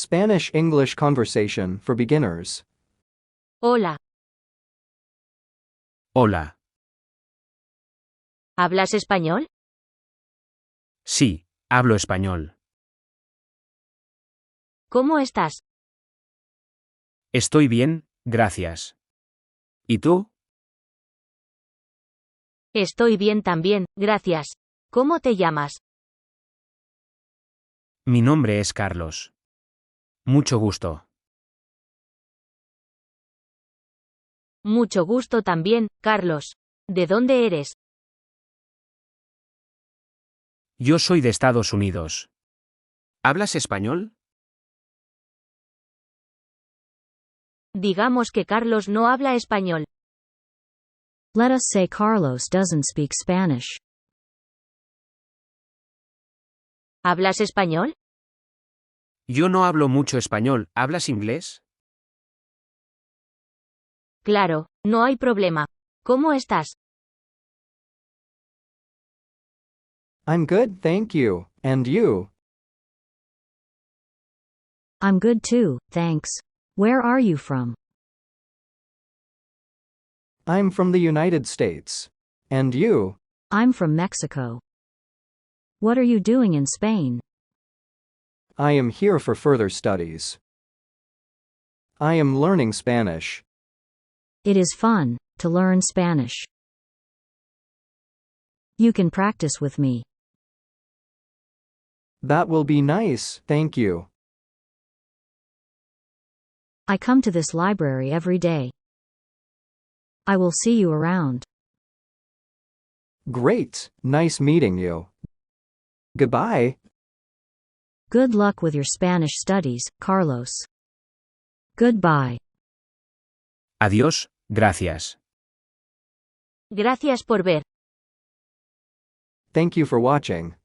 Spanish-English conversation for beginners. Hola, Hola. ¿hablas español? Sí, hablo español. ¿Cómo estás? Estoy bien, gracias. ¿Y tú? Estoy bien también, gracias. ¿Cómo te llamas? Mi nombre es Carlos. Mucho gusto. Mucho gusto también, Carlos. ¿De dónde eres? Yo soy de Estados Unidos. ¿Hablas español? Digamos que Carlos no habla español. Let us say Carlos doesn't speak Spanish. ¿Hablas español? Yo no hablo mucho español. ¿Hablas inglés? Claro, no hay problema. ¿Cómo estás? I'm good, thank you. And you? I'm good too, thanks. Where are you from? I'm from the United States. And you? I'm from Mexico. What are you doing in Spain? I am here for further studies. I am learning Spanish. It is fun to learn Spanish. You can practice with me. That will be nice, thank you. I come to this library every day. I will see you around. Great, nice meeting you. Goodbye. Good luck with your Spanish studies, Carlos. Goodbye. Adiós, gracias. Gracias por ver. Thank you for watching.